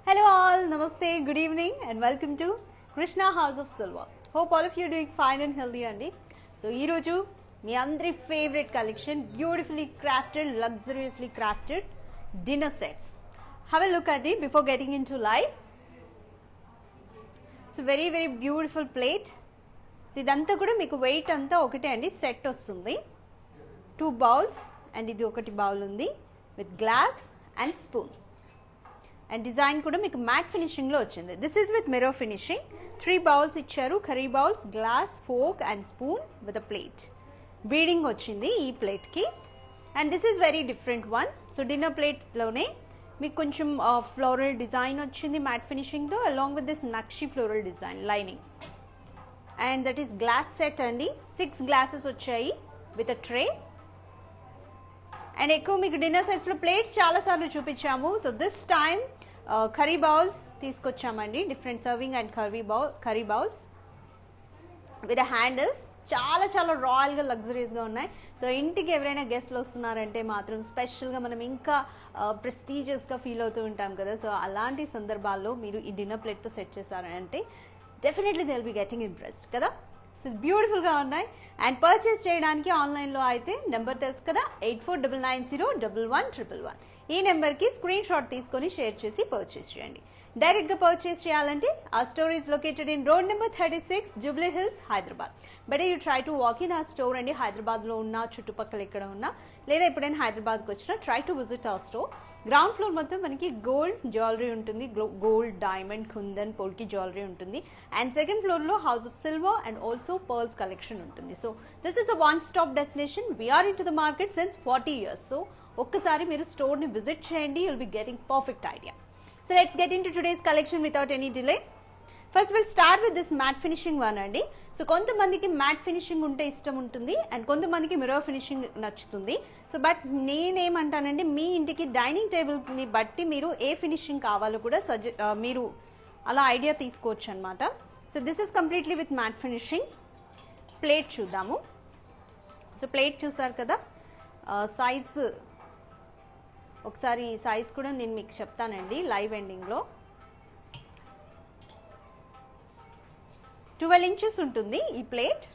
Hello all, namaste, good evening and welcome to Krishna House of Silver. Hope all of you are doing fine and healthy andi. So ee roju మీ అందరి favorite collection, beautifully crafted, luxuriously crafted dinner sets. Have a look at it before getting into live. So very beautiful plate. So ఇదంతా కూడా మీకు weight అంతా ఒకటే అండి, set వస్తుంది. 2 bowls and ఇది ఒకటి బౌల్ ఉంది with glass and spoon. And design కూడా మీకు మ్యాట్ ఫినిషింగ్లో వచ్చింది. This is with mirror finishing. 3 bowls ఇచ్చారు, curry bowls, glass, fork and spoon with a plate. Beading వచ్చింది ఈ ప్లేట్కి. And this is very different one. So dinner ప్లేట్లోనే మీకు కొంచెం ఫ్లోరల్ డిజైన్ వచ్చింది మ్యాట్ ఫినిషింగ్తో, along with this nakshi floral design lining. And that is glass set అండి. 6 glasses వచ్చాయి విత్ అ ట్రే. అండ్ ఎక్కువ మీకు డిన్నర్ సెట్స్లో ప్లేట్స్ చాలాసార్లు చూపించాము. So this time curry bowls తీసుకొచ్చామండి, different serving and curry bowls with handles. చాలా రాయల్గా లగ్జరీస్గా ఉన్నాయి. సో ఇంటికి ఎవరైనా గెస్ట్లు వస్తున్నారంటే మాత్రం స్పెషల్గా మనం ఇంకా ప్రెస్టీజియస్గా ఫీల్ అవుతూ ఉంటాం కదా. సో అలాంటి సందర్భాల్లో మీరు ఈ డిన్నర్ ప్లేట్తో సెట్ చేశారంటే definitely they will be getting impressed కదా. సో బ్యూటిఫుల్గా ఉన్నాయి. అండ్ పర్చేస్ చేయడానికి ఆన్లైన్లో అయితే నెంబర్ తెలుసు కదా, 8499011111. ఈ నెంబర్కి స్క్రీన్ షాట్ తీసుకొని షేర్ చేసి పర్చేస్ చేయండి. డైరెక్ట్గా పర్చేస్ చేయాలంటే ఆ store is located in road number 36, Jubilee hills, Hyderabad. But you try to walk in ఆ స్టోర్ అండి. హైదరాబాద్లో ఉన్న చుట్టుపక్కల ఎక్కడ ఉన్నా, లేదా ఎప్పుడైనా హైదరాబాద్కి వచ్చినా try to visit the store. Ground floor మొత్తం మనకి గోల్డ్ జ్యువెలరీ ఉంటుంది, gold, diamond, kundan, polki jewellery ఉంటుంది. అండ్ సెకండ్ ఫ్లోర్లో house of silver and also pearls collection ఉంటుంది. So this is the one stop destination. We are in to the market since 40 years. So ఒక్కసారి మీరు స్టోర్ని visit చేయండి, you'll be getting perfect idea. So let's get into today's collection without any delay. First we'll start with this matte finishing one andi. So కొంతమందికి matte finishing ఉంటే ఇష్టం ఉంటుంది and కొంతమందికి mirror finishing నచ్చుతుంది. సో బట్ నేనేమంటానండి, మీ ఇంటికి dining టేబుల్ని బట్టి మీరు ఏ finishing కావాలో కూడా మీరు అలా ఐడియా తీసుకోవచ్చు అనమాట. So this is completely with matte finishing. Plate చూద్దాము. సో ప్లేట్ చూసారు కదా, సైజ్ ఒకసారి సైజ్ కూడా నేను మీకు చెప్తానండి లైవ్ ఎండింగ్లో. 12 inches ఉంటుంది ఈ ప్లేట్.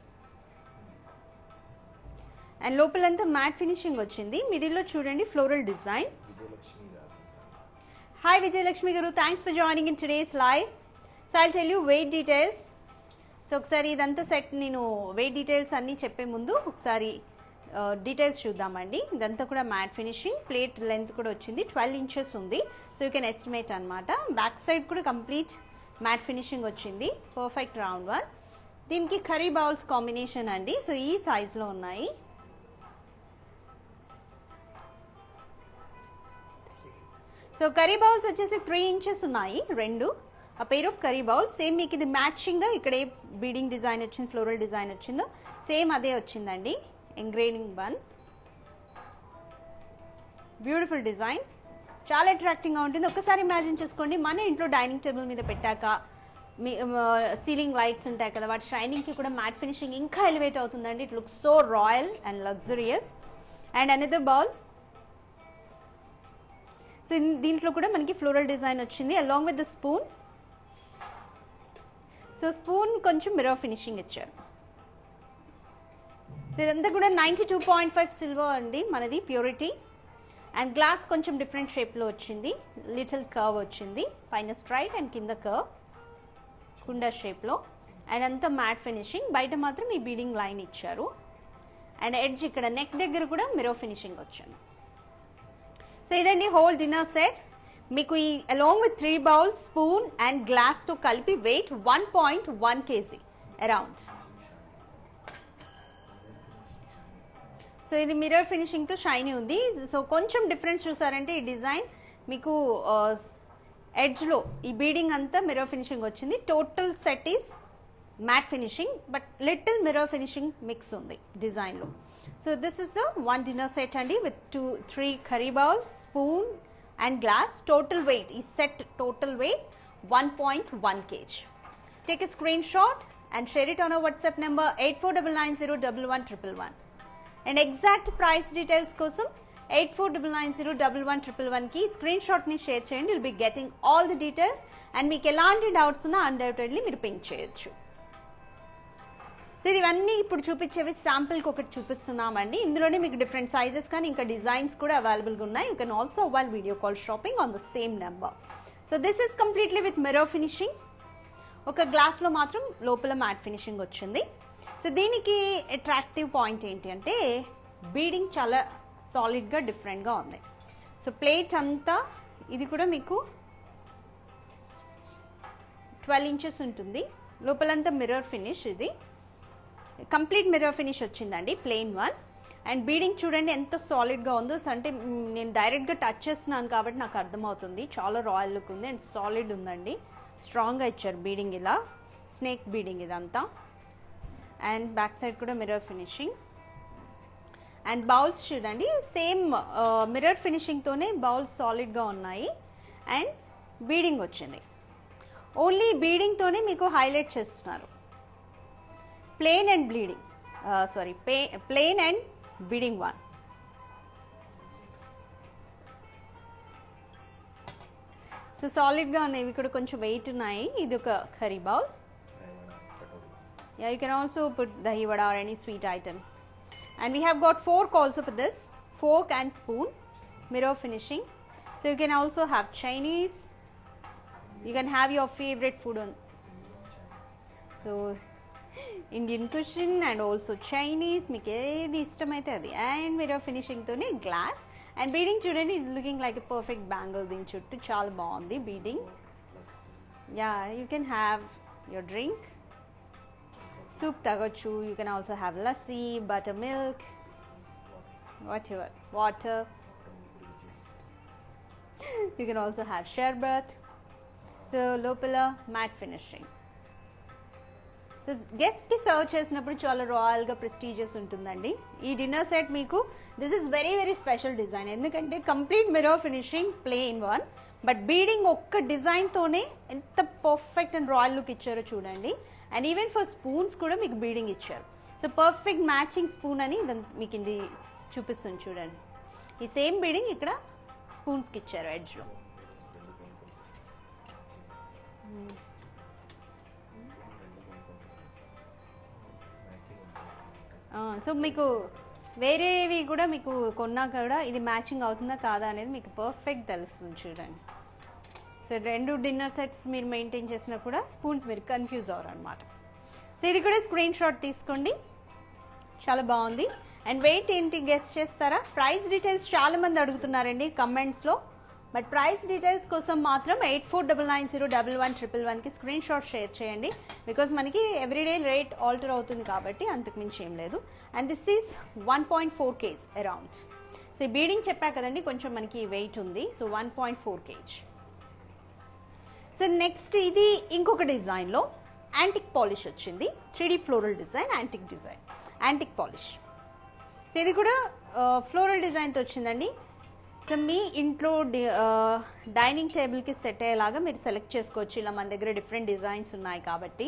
అండ్ లోపలంతా మ్యాట్ ఫినిషింగ్ వచ్చింది. మిడిల్లో చూడండి floral design. Hi Vijayalakshmi garu, thanks for joining in today's live. So I'll tell you weight details. So ఒకసారి ఇదంతా సెట్, నేను వెయిట్ డీటెయిల్స్ అన్నీ చెప్పే ముందు ఒకసారి డీటెయిల్స్ చూద్దామండి. ఇదంతా కూడా మ్యాట్ ఫినిషింగ్. ప్లేట్ లెంత్ కూడా వచ్చింది 12 inches ఉంది. సో యూ కెన్ ఎస్టిమేట్ అనమాట. బ్యాక్ సైడ్ కూడా కంప్లీట్ మ్యాట్ ఫినిషింగ్ వచ్చింది, పర్ఫెక్ట్ రౌండ్ వన్. దీనికి కర్రీ బౌల్స్ కాంబినేషన్ అండి. సో ఈ సైజ్లో ఉన్నాయి. సో కర్రీ బౌల్స్ వచ్చేసి 3 inches ఉన్నాయి, 2 ఆ pair of curry bowls. Same మీకు ఇది మ్యాచింగ్గా ఇక్కడ ఏ బీడింగ్ డిజైన్ వచ్చింది, ఫ్లోరల్ డిజైన్ వచ్చిందో సేమ్ అదే వచ్చిందండి. ఎంగ్రేవింగ్ వన్, బ్యూటిఫుల్ డిజైన్, చాలా అట్రాక్టింగ్గా ఉంటుంది. ఒక్కసారి ఇమాజిన్ చేసుకోండి, మన ఇంట్లో డైనింగ్ టేబుల్ మీద పెట్టాక మీ సీలింగ్ లైట్స్ ఉంటాయి కదా, వాటి షైనింగ్కి కూడా మ్యాట్ ఫినిషింగ్ ఇంకా ఎలివేట్ అవుతుందండి. It looks so royal and luxurious. And another bowl. So దీంట్లో కూడా మనకి ఫ్లోరల్ డిజైన్ వచ్చింది along with the spoon. So spoon కొంచెం మిర్రర్ ఫినిషింగ్ ఇచ్చారు. సో ఇదంతా కూడా 92.5 సిల్వర్ అండి మనది, ప్యూరిటీ. అండ్ గ్లాస్ కొంచెం డిఫరెంట్ షేప్లో వచ్చింది, లిటిల్ కర్వ్ వచ్చింది, పైన స్ట్రైట్ అండ్ కింద కర్వ్ కుండా షేప్లో. అండ్ అంతా మ్యాట్ ఫినిషింగ్. బయట మాత్రం ఈ బీడింగ్ లైన్ ఇచ్చారు. అండ్ ఎడ్జ్ ఇక్కడ నెక్ దగ్గర కూడా మిర్రర్ ఫినిషింగ్ వచ్చింది. సో ఇదండి హోల్ డిన్నర్ సెట్. మీకు ఈ along with 3 bowls, spoon and గ్లాస్తో కలిపి వెయిట్ 1.1 kg అరౌండ్. సో ఇది మిర్రర్ ఫినిషింగ్తో షైనీ ఉంది. సో కొంచెం డిఫరెన్స్ చూసారంటే ఈ డిజైన్ మీకు ఎడ్జ్లో ఈ బీడింగ్ అంతా మిర్రర్ ఫినిషింగ్ వచ్చింది. Total set is matte finishing but little mirror finishing mix ఉంది డిజైన్లో. So this is the one dinner set అండి with 3 curry bowls, spoon and glass. Total weight, ఈ set total weight 1.1 kg. Take a screenshot and share it on our WhatsApp number 8499011111. And exact price details కోసం 8499011111కి screen షాట్ని share చేయండి. Will be getting all the details and మీకు ఎలాంటి doubts ఉన్నా undoubtedly మీరు pink చేయొచ్చు. So ఇవన్నీ ఇప్పుడు చూపించేవి శాంపుల్కి ఒకటి చూపిస్తున్నామండి. ఇందులోనే మీకు డిఫరెంట్ సైజెస్ కానీ ఇంకా డిజైన్స్ కూడా అవైలబుల్గా ఉన్నాయి. You can also avail video call shopping on the same number. So this is completely with mirror finishing. ఒక గ్లాస్లో మాత్రం లోపల మ్యాట్ ఫినిషింగ్ వచ్చింది. సో దీనికి అట్రాక్టివ్ పాయింట్ ఏంటి అంటే బీడింగ్ చాలా సాలిడ్గా డిఫరెంట్గా ఉంది. సో ప్లేట్ అంతా ఇది కూడా మీకు 12 ఇంచెస్ ఉంటుంది. లోపలంతా మిర్రర్ ఫినిష్, ఇది కంప్లీట్ మిర్రర్ ఫినిష్ వచ్చిందండి, ప్లెయిన్ వన్. అండ్ బీడింగ్ చూడండి ఎంత సాలిడ్గా ఉందో. అంటే నేను డైరెక్ట్గా టచ్ చేస్తున్నాను కాబట్టి నాకు అర్థమవుతుంది. చాలా రాయల్ లుక్ ఉంది అండ్ సాలిడ్ ఉందండి. స్ట్రాంగ్గా ఇచ్చారు బీడింగ్, ఇలా స్నేక్ బీడింగ్ ఇదంతా. అండ్ బ్యాక్ సైడ్ కూడా మిర్రర్ ఫినిషింగ్. అండ్ బౌల్స్ చూడండి సేమ్ మిర్రర్ ఫినిషింగ్తోనే బౌల్స్ సాలిడ్గా ఉన్నాయి. అండ్ బీడింగ్ వచ్చింది, ఓన్లీ బీడింగ్తోనే మీకు హైలైట్ చేస్తున్నారు. Plain and bleeding plain and beading one. So సాలిడ్గా ఉన్నాయి, ఇవి కూడా కొంచెం వెయిట్ ఉన్నాయి. ఇది ఒక curry bowl. Yeah, you can also put dahi vada or any sweet item. And we have got fork also for this, fork and spoon, mirror finishing. So you can also have Chinese, you can have your favorite food on. So Indian cuisine and also Chinese, meeku edi istamaithe adi. And mirror finishing tone glass. And beading chudandi is looking like a perfect bangle. Din chuttu chaala baagundi beading. Yeah, you can have your drink. Soup tagachu, you can also have lassi, buttermilk, whatever, water. You can also have sherbet. So lopala matte finishing. So guest ki serve చేసినప్పుడు చాలా royal గా prestigious ఉంటుందండి. ఈ dinner set మీకు this is very very special design. ఎందుకంటే complete mirror finishing, plain one, but beading ఒక్క design తోనే ఎంత పర్ఫెక్ట్ అండ్ రాయల్ లుక్ ఇచ్చారో చూడండి. అండ్ ఈవెన్ ఫర్ స్పూన్స్ కూడా మీకు బీడింగ్ ఇచ్చారు. సో పర్ఫెక్ట్ మ్యాచింగ్ స్పూన్ అని మీకు ఇది చూపిస్తుంది చూడండి. ఈ సేమ్ బీడింగ్ ఇక్కడ స్పూన్స్కి ఇచ్చారు ఎడ్జ్లో. సో మీకు వేరేవి కూడా మీకు కొన్నా కూడా ఇది మ్యాచింగ్ అవుతుందా కాదా అనేది మీకు పర్ఫెక్ట్ తెలుస్తుంది చూడండి. సో 2 డిన్నర్ సెట్స్ మీరు మెయింటైన్ చేసినా కూడా స్పూన్స్ మీరు కన్ఫ్యూజ్ అవ్వరు అనమాట. సో ఇది కూడా స్క్రీన్ షాట్ తీసుకోండి, చాలా బాగుంది. అండ్ వెయిట్ ఏంటి గెస్ చేస్తారా? ప్రైస్ డీటెయిల్స్ చాలా మంది అడుగుతున్నారండి కమెంట్స్లో. బట్ ప్రైస్ డీటెయిల్స్ కోసం మాత్రం 8499011111కి స్క్రీన్ షాట్ షేర్ చేయండి. బికాజ్ మనకి ఎవ్రీడే రేట్ ఆల్టర్ అవుతుంది కాబట్టి అంతకుమించి ఏం లేదు. And this is 1.4 kg around. So ఈ బీడింగ్ చెప్పా కదండి కొంచెం మనకి వెయిట్ ఉంది. So 1.4 kg. సో నెక్స్ట్ ఇది ఇంకొక డిజైన్లో యాంటిక్ పాలిష్ వచ్చింది. 3D floral design, antique design, antique polish. So ఇది కూడా ఫ్లోరల్ డిజైన్తో వచ్చిందండి. సో మీ ఇంట్లో డైనింగ్ టేబుల్కి సెట్ అయ్యేలాగా మీరు సెలెక్ట్ చేసుకోవచ్చు. ఇలా మన దగ్గర డిఫరెంట్ డిజైన్స్ ఉన్నాయి కాబట్టి.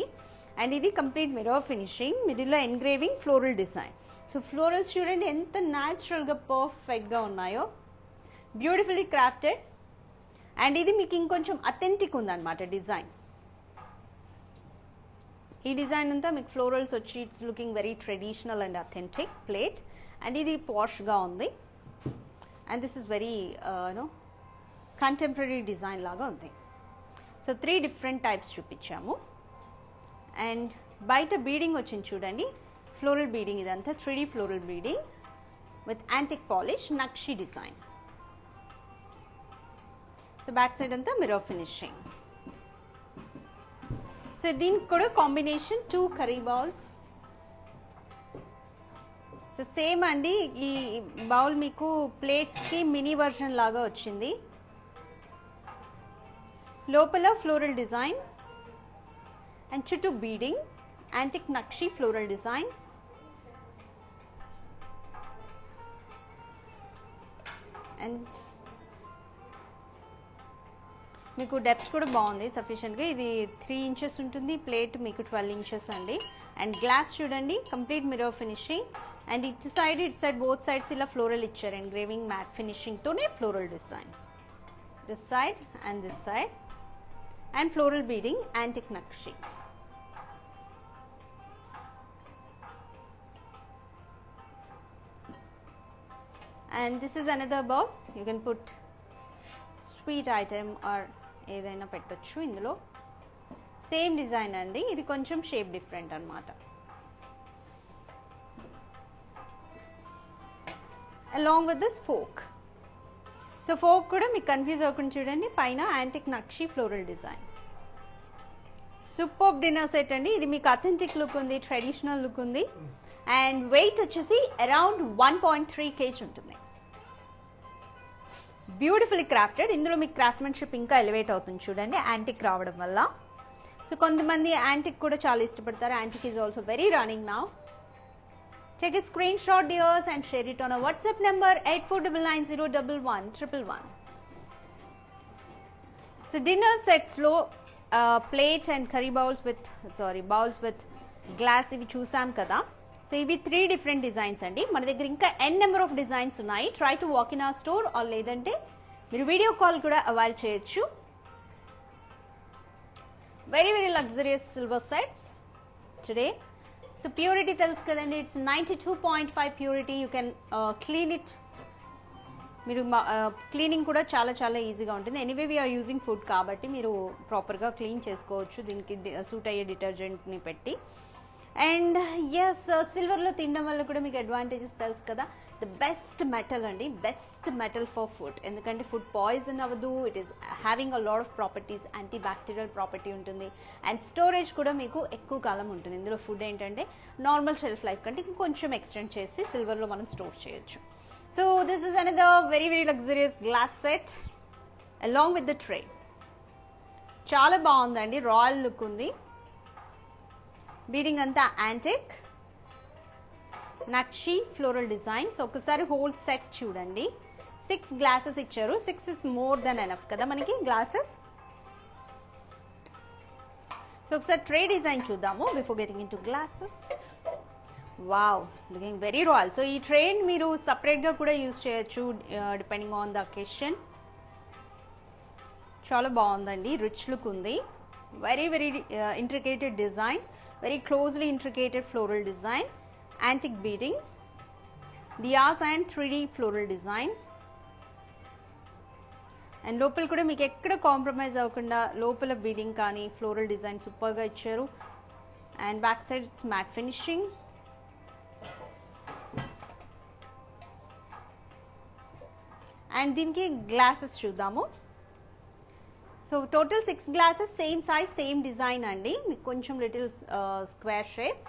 అండ్ ఇది కంప్లీట్ మిర్రర్ ఫినిషింగ్, మిడిల్లో engraving, floral design. So florals చూడండి ఎంత న్యాచురల్గా పర్ఫెక్ట్గా ఉన్నాయో, బ్యూటిఫుల్లీ క్రాఫ్టెడ్. అండ్ ఇది మీకు ఇంకొంచెం అథెంటిక్ ఉందన్నమాట డిజైన్. ఈ డిజైన్ అంతా మీకు ఫ్లోరల్స్ వచ్చి it's looking very traditional and authentic plate. And ఇది పాష్గా ఉంది. And this is very contemporary design లాగా ఉంది. సో 3 డిఫరెంట్ టైప్స్ చూపించాము. అండ్ బయట బీడింగ్ వచ్చింది చూడండి, ఫ్లోరల్ బీడింగ్. ఇదంతా 3D floral beading with antique polish, nakshi design. So back side అంతా మిర్రర్ ఫినిషింగ్. సో దీనికి కూడా combination 2 curry bowls. So same అండి, ఈ బౌల్ మీకు ప్లేట్కి మినీ వర్షన్ లాగా వచ్చింది. లోపల ఫ్లోరల్ డిజైన్ అండ్ చుట్టూ beading, antique nakshi floral design. And మీకు డెప్త్ కూడా బాగుంది సఫిషియెంట్గా. ఇది 3 ఇంచెస్ ఉంటుంది, ప్లేట్ మీకు 12 ఇంచెస్ అండి. అండ్ గ్లాస్ చూడండి కంప్లీట్ మిర్రర్ ఫినిషింగ్. అండ్ ఇటు సైడ్ బోత్ సైడ్స్ ఇలా ఫ్లోరల్ ఇచ్చారు, ఎంగ్రేవింగ్ మ్యాట్ ఫినిషింగ్తోనే floral design. This side and this side and floral beading antique nakshi. And this is another bowl. You can put sweet item or ఏదైనా పెట్టొచ్చు ఇందులో. Same design అండి, ఇది కొంచెం షేప్ డిఫరెంట్ అన్నమాట. Along with this fork. So fork కూడా మీకు confuse అవ్వకుండా చూడండి, పైన antique nakshi floral design. Super dinner set అండి, ఇది మీకు అథెంటిక్ లుక్ ఉంది, ట్రెడిషనల్ లుక్ ఉంది. అండ్ వెయిట్ వచ్చేసి అరౌండ్ 1.3 kg ఉంటుంది. Beautifully crafted. ఇందులో మీకు క్రాఫ్ట్మెన్షిప్ ఇంకా ఎలివేట్ అవుతుంది చూడండి యాంటిక్ రావడం వల్ల. సో కొంతమంది యాంటిక్ కూడా చాలా ఇష్టపడతారు. Antique is also very running now. Take a screenshot dears and share it on our WhatsApp number 8499011111. So dinner sets lo plate and curry bowls with glass ivi chusam kada. So ivi 3 different designs andi. Mana daggara inka n number of designs unnai. Try to walk in our store or ledante మీరు video call కూడా avail చేయొచ్చు. Very luxurious silver sets today. So purity తెలుసు కదండి, it's 92.5 purity. You can clean it. మీరు cleaning కూడా చాలా ఈజీగా ఉంటుంది. ఎనీవే వీఆర్ యూజింగ్ ఫుడ్ కాబట్టి మీరు ప్రాపర్గా క్లీన్ చేసుకోవచ్చు దీనికి సూట్ అయ్యే డిటర్జెంట్ని పెట్టి. అండ్ ఎస్, సిల్వర్లో తినడం వల్ల కూడా మీకు అడ్వాంటేజెస్ తెలుసు కదా. ద బెస్ట్ మెటల్ అండి, బెస్ట్ మెటల్ ఫర్ ఫుడ్. ఎందుకంటే ఫుడ్ పాయిజన్ అవ్వదు. It is having a lot of properties, anti bacterial property ఉంటుంది. అండ్ స్టోరేజ్ కూడా మీకు ఎక్కువ కాలం ఉంటుంది. ఇందులో ఫుడ్ ఏంటంటే నార్మల్ షెల్ఫ్ లైఫ్ కంటే ఇంకొంచెం ఎక్స్టెండ్ చేసి సిల్వర్లో మనం స్టోర్ చేయొచ్చు. So this is another very luxurious glass set along with the tray. చాలా బాగుందండి, రాయల్ లుక్ ఉంది. బీడింగ్ అంతా antique nakshi floral design. So ఒకసారి హోల్ సెట్ చూడండి. 6 గ్లాసెస్ ఇచ్చారు. 6 ఇస్ మోర్ దెన్ ఎనఫ్ కదా మనకి గ్లాసెస్. సో ఒకసారి ట్రే డిజైన్ చూద్దాము before getting in two glasses. Wow, looking very royal. So ఈ ట్రేన్ మీరు సపరేట్గా కూడా యూజ్ చేయొచ్చు డిపెండింగ్ ఆన్ ద అకేషన్. చాలా బాగుందండి, రిచ్ లుక్ ఉంది. Very intricated design, very closely intricated floral design, antique beading, diyas and 3D floral design. And లోపల కూడా మీకు ఎక్కడ కాంప్రమైజ్ అవ్వకుండా లోపల బీడింగ్ కానీ ఫ్లోరల్ డిజైన్ సూపర్గా ఇచ్చారు. And back side it's matte finishing. And దీనికి గ్లాసెస్ చూద్దాము. So total 6 glasses, same size same design అండి. మీకు కొంచెం లిటిల్ స్క్వేర్ షేప్.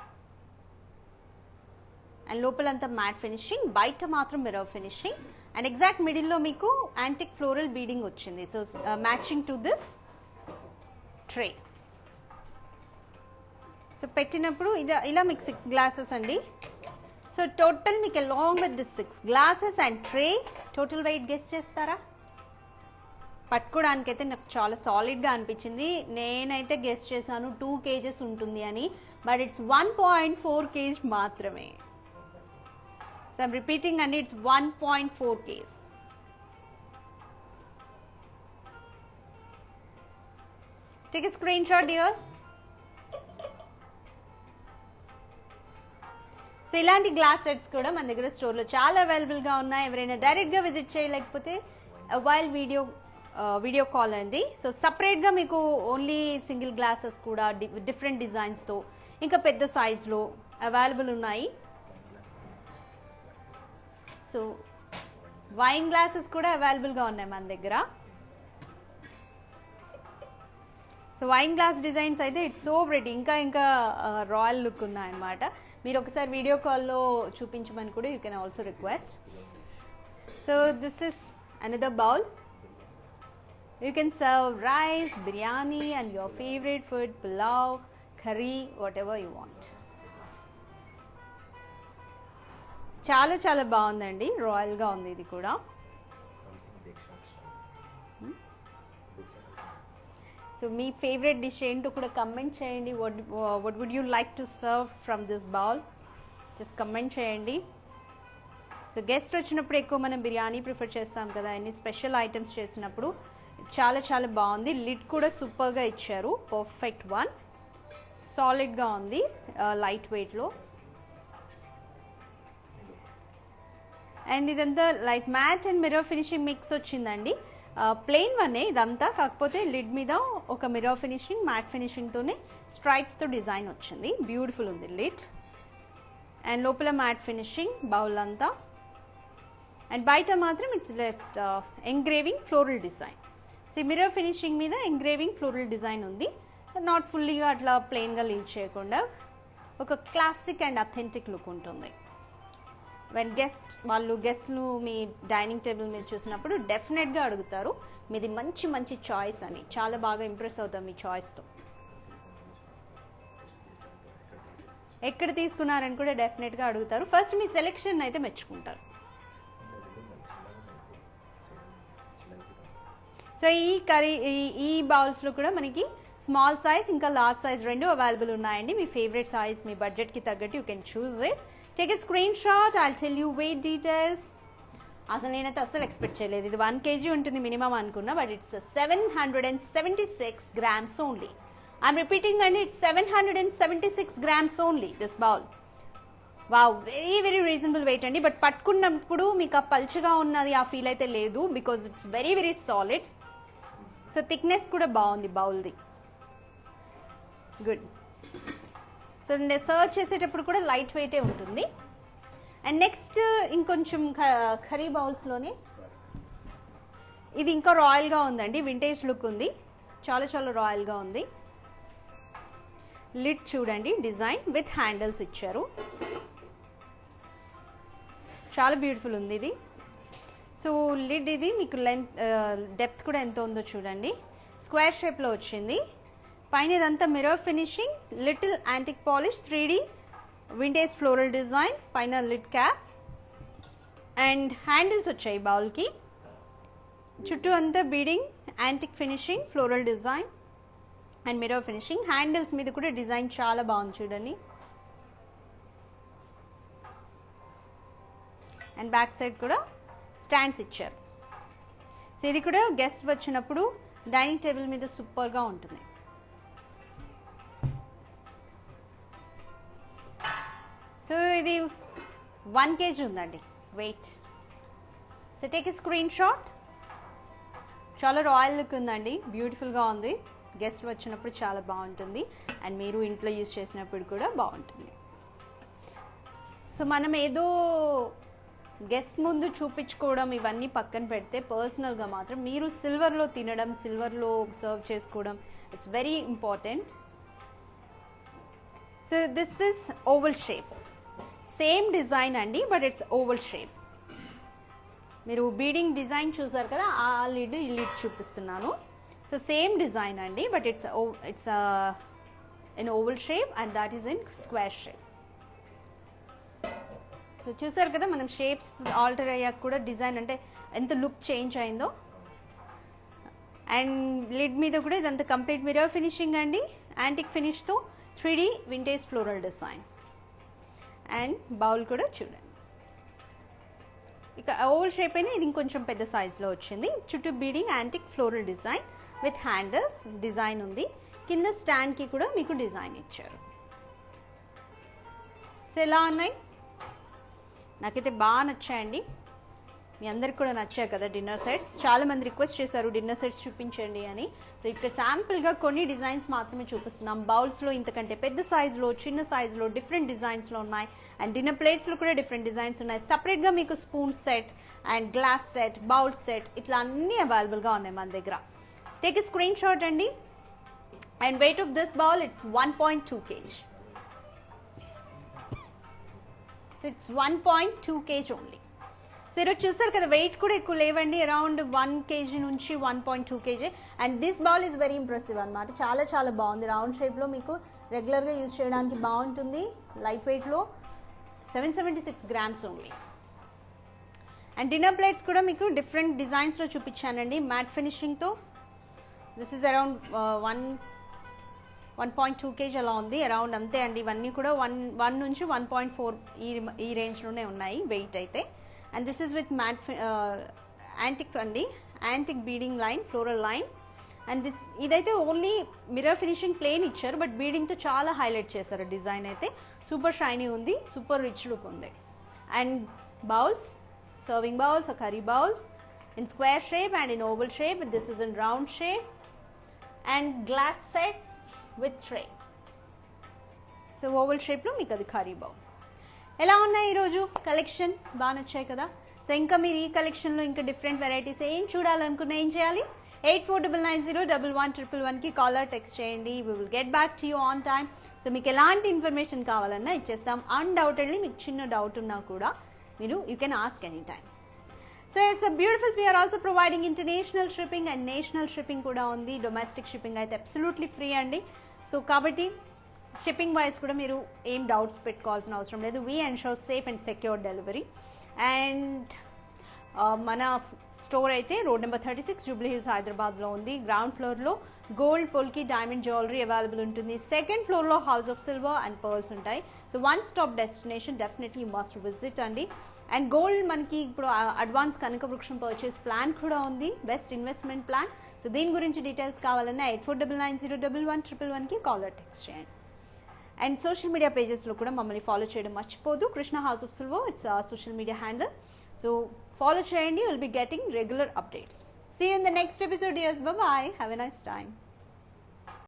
అండ్ లోపలంతా మ్యాట్ ఫినిషింగ్, బయట మాత్రం మిర్రర్ ఫినిషింగ్. అండ్ ఎగ్జాక్ట్ మిడిల్లో మీకు యాంటిక్ ఫ్లోరల్ బీడింగ్ వచ్చింది. So matching to this tray. So పెట్టినప్పుడు ఇలా మీకు 6 గ్లాసెస్ అండి. సో టోటల్ మీకు along with this 6 glasses and tray total weight guess చేస్తారా? పట్టుకోవడానికైతే నాకు చాలా సాలిడ్గా అనిపించింది. నేనైతే గెస్ చేశాను 2 kgs ఉంటుంది అని, బట్ ఇట్స్ 1.4 kg మాత్రమే. సో ఐమ్ రిపీటింగ్ అండి, it's 1.4 kg. Take a screenshot dears. So ఇలాంటి గ్లాస్ సెట్స్ కూడా మన దగ్గర స్టోర్లో చాలా అవైలబుల్గా ఉన్నాయి. ఎవరైనా డైరెక్ట్గా విజిట్ చేయలేకపోతే వైల్ వీడియో కాల్ అండి. సో సపరేట్గా మీకు ఓన్లీ సింగిల్ గ్లాసెస్ కూడా డిఫరెంట్ డిజైన్స్తో ఇంకా పెద్ద సైజ్లో అవైలబుల్ ఉన్నాయి. సో వైన్ గ్లాసెస్ కూడా అవైలబుల్గా ఉన్నాయి మన దగ్గర. సో వైన్ గ్లాస్ డిజైన్స్ అయితే ఇట్స్ సో ప్రెటీ, ఇంకా రాయల్ లుక్ ఉన్నాయన్నమాట. మీరు ఒకసారి వీడియో కాల్లో చూపించమని కూడా you can also request. So this is another bowl. You can serve rice, biryani and your favorite food, pulao, curry, whatever you want. చాలా బాగుందండి, రాయల్గా ఉంది ఇది కూడా. సో మీ ఫేవరెట్ డిష్ ఏంటో కూడా కమెంట్ చేయండి. what would you like to serve from this bowl? Just comment చేయండి. So guest వచ్చినప్పుడు ఎక్కువ మనం బిర్యానీ ప్రిఫర్ చేస్తాం కదా, అన్ని స్పెషల్ ఐటమ్స్ చేసినప్పుడు చాలా చాలా బాగుంది. లిడ్ కూడా సూపర్గా ఇచ్చారు, పర్ఫెక్ట్ వన్, సాలిడ్గా ఉంది, లైట్ వెయిట్లో. అండ్ ఇదంతా light matte and mirror finishing mix వచ్చిందండి. ప్లెయిన్ వన్నే ఇదంతా, కాకపోతే లిడ్ మీద ఒక మిర్రర్ ఫినిషింగ్ మ్యాట్ ఫినిషింగ్తోనే స్ట్రైప్స్తో డిజైన్ వచ్చింది. బ్యూటిఫుల్ ఉంది లిడ్. అండ్ లోపల మ్యాట్ ఫినిషింగ్ బౌల్ అంతా. అండ్ బయట మాత్రం it's just engraving floral design. So mirror finishing మీద ఎంగ్రేవింగ్ ఫ్లోరల్ డిజైన్ ఉంది. నాట్ ఫుల్లీగా అట్లా ప్లెయిన్గా లీవ్ చేయకుండా ఒక క్లాసిక్ అండ్ అథెంటిక్ లుక్ ఉంటుంది. వెన్ గెస్ట్లు మీ డైనింగ్ టేబుల్ మీద చూసినప్పుడు డెఫినెట్గా అడుగుతారు మీది మంచి మంచి చాయిస్ అని. చాలా బాగా ఇంప్రెస్ అవుతాం మీ చాయిస్తో. ఎక్కడ తీసుకున్నారని కూడా డెఫినెట్గా అడుగుతారు. ఫస్ట్ మీ సెలెక్షన్ అయితే మెచ్చుకుంటారు. సో ఈ బౌల్స్లో కూడా మనకి స్మాల్ సైజ్ ఇంకా లార్జ్ సైజ్ రెండు అవైలబుల్ ఉన్నాయండి. మీ ఫేవరెట్ సైజ్ మీ బడ్జెట్కి తగ్గట్టు you can choose it. Take a screenshot. I'll tell you weight details. అసలు నేనైతే అస్సలు ఎక్స్పెక్ట్ చేయలేదు ఇది 1 kg ఉంటుంది మినిమం అనుకున్నా, but it's 776 grams only. I'm repeating అండి, it's 776 grams only this bowl. Wow, very very reasonable weight అండి. But పట్టుకున్నప్పుడు మీకు ఆ పల్చగా ఉన్నది ఆ ఫీల్ అయితే లేదు, because it's very very solid. So thickness కూడా బాగుంది బౌల్ది. గుడ్. సో సర్వ్ చేసేటప్పుడు కూడా లైట్ వెయిటే ఉంటుంది. అండ్ నెక్స్ట్ ఇంకొంచెం కర్రీ బౌల్స్లోనే ఇది ఇంకా రాయల్గా ఉందండి, వింటేజ్ లుక్ ఉంది, చాలా చాలా రాయల్గా ఉంది. లిడ్ చూడండి, డిజైన్ విత్ హ్యాండిల్స్ ఇచ్చారు, చాలా బ్యూటిఫుల్ ఉంది ఇది. సో లిడ్ ఇది మీకు లెంత్ డెప్త్ కూడా ఎంత ఉందో చూడండి, స్క్వేర్ షేప్లో వచ్చింది. పైన ఇదంతా mirror finishing, little antique polish, 3D vintage floral design, పైన లిడ్ క్యాప్ అండ్ హ్యాండిల్స్ వచ్చాయి బౌల్కి. చుట్టూ అంతా beading, antique finishing, floral design and mirror finishing. Handles మీద కూడా డిజైన్ చాలా బాగుంది చూడండి. అండ్ బ్యాక్ సైడ్ కూడా స్టాండ్స్ ఇచ్చారు. సో ఇది కూడా గెస్ట్ వచ్చినప్పుడు డైనింగ్ టేబుల్ మీద సూపర్గా ఉంటుంది. సో ఇది 1 kg ఉందండి weight. So take a screenshot. చాలా రాయల్ లుక్ ఉందండి, బ్యూటిఫుల్గా ఉంది. గెస్ట్ వచ్చినప్పుడు చాలా బాగుంటుంది అండ్ మీరు ఇంట్లో యూజ్ చేసినప్పుడు కూడా బాగుంటుంది. సో మనం ఏదో గెస్ట్ ముందు చూపించుకోవడం ఇవన్నీ పక్కన పెడితే పర్సనల్గా మాత్రం మీరు సిల్వర్లో తినడం, సిల్వర్లో సర్వ్ చేసుకోవడం, it's very important. So this is oval shape, same design అండి, బట్ ఇట్స్ ఓవల్ షేప్. మీరు బీడింగ్ డిజైన్ చూసారు కదా, ఆ లిడ్ ఈ లిడ్ చూపిస్తున్నాను. సో సేమ్ డిజైన్ అండి, but it's in oval shape and that is in square shape. So చూసారు కదా, మనం షేప్స్ ఆల్టర్ అయ్యాక కూడా డిజైన్ అంటే ఎంత లుక్ చేంజ్ అయిందో. అండ్ లిడ్ మీద కూడా ఇదంతా కంప్లీట్ మిర్రర్ ఫినిషింగ్ అండి, యాంటిక్ ఫినిష్తో 3D vintage floral design. And bowl కూడా చూడండి, ఇక ఓవల్ షేప్ అయినా ఇది ఇంకొంచెం పెద్ద సైజులో వచ్చింది. చుట్టూ beading antique floral design with handles design ఉంది. కింద స్టాండ్కి కూడా మీకు డిజైన్ ఇచ్చారు. సో ఎలా ఉన్నాయి? నాకైతే బాగా నచ్చాయండి. మీ అందరికి కూడా నచ్చాయి కదా డిన్నర్ సెట్స్. చాలామంది రిక్వెస్ట్ చేశారు డిన్నర్ సెట్స్ చూపించండి అని. సో ఇక్కడ శాంపుల్గా కొన్ని డిజైన్స్ మాత్రమే చూపిస్తున్నాం. బౌల్స్లో ఇంతకంటే పెద్ద సైజులో, చిన్న సైజులో, డిఫరెంట్ డిజైన్స్లో ఉన్నాయి. అండ్ డిన్నర్ ప్లేట్స్లో కూడా డిఫరెంట్ డిజైన్స్ ఉన్నాయి. సపరేట్గా మీకు spoon set and glass set, bowl set ఇట్లా అన్నీ అవైలబుల్గా ఉన్నాయి మన దగ్గర. టేక్ ఎ స్క్రీన్ షాట్ అండి. And weight of this bowl it's 1.2 kg. So it's 1.2 kg only. So ఈరోజు చూసారు కదా, వెయిట్ కూడా ఎక్కువ లేవండి, అరౌండ్ 1 kg నుంచి 1.2 kg. And this bowl is very impressive అనమాట, చాలా చాలా బాగుంది. రౌండ్ షేప్లో మీకు రెగ్యులర్గా యూజ్ చేయడానికి బాగుంటుంది. లైట్ వెయిట్లో 776 grams ఓన్లీ. అండ్ డిన్నర్ ప్లేట్స్ కూడా మీకు డిఫరెంట్ డిజైన్స్లో చూపించానండి, మ్యాట్ ఫినిషింగ్తో. దిస్ ఈజ్ అరౌండ్ 1.2 kg అలా ఉంది అరౌండ్, అంతే అండి. ఇవన్నీ కూడా 1 నుంచి 1.4 ఈ రేంజ్లోనే ఉన్నాయి వెయిట్ అయితే. And this is with matte antique అండి, antique beading line, floral line. And ఇదైతే ఓన్లీ మిర్రర్ ఫినిషింగ్ ప్లేన్ ఇచ్చారు, బట్ బీడింగ్తో చాలా హైలైట్ చేశారు. డిజైన్ అయితే సూపర్ షైనీ ఉంది, సూపర్ రిచ్ లుక్ ఉంది. And bowls, serving bowls, curry bowls in square shape and in oval shape. This is in round shape and glass sets with tray. So oval shape lo meeku adi curry bowl. ఎలా ఉన్నాయి ఈరోజు collection? బాగా నచ్చాయి కదా? So ఇంకా మీరు ఈ కలెక్షన్లో ఇంకా డిఫరెంట్ వెరైటీస్ ఏం చూడాలనుకున్నా ఏం చేయాలి? 8499011111కి కాలర్ టెక్స్ట్ చేయండి. We will get back to you on time. So మీకు ఎలాంటి ఇన్ఫర్మేషన్ కావాలన్నా ఇచ్చేస్తాం. అన్డౌటెడ్లీ మీకు చిన్న డౌట్ ఉన్నా కూడా మీరు you can ask any time. So it's a beautiful, we are also providing international shipping and national shipping kuda undi. Domestic shipping aithe absolutely free andi. So kabatti shipping wise kuda meeru em doubts pettukovalsina avasaram ledhu. We ensure safe and secure delivery. And mana store aithe road number 36 Jubilee Hills Hyderabad lo undi. Ground floor lo gold polki diamond jewelry available untundi. Second floor lo house of silver and pearls untai. So one stop destination, definitely you must visit andi. And gold మనకి ఇప్పుడు advance కనక వృక్షం purchase plan కూడా ఉంది, best investment plan. So దీని గురించి details కావాలన్నా 8499011111కి call or text చేయండి. అండ్ సోషల్ మీడియా పేజెస్లో కూడా మమ్మల్ని ఫాలో చేయడం మర్చిపోదు. Krishna house of silver, it's social media handle. So follow చేయండి, will be getting regular updates. See you in the next episode. Yes, bye bye, have a nice time.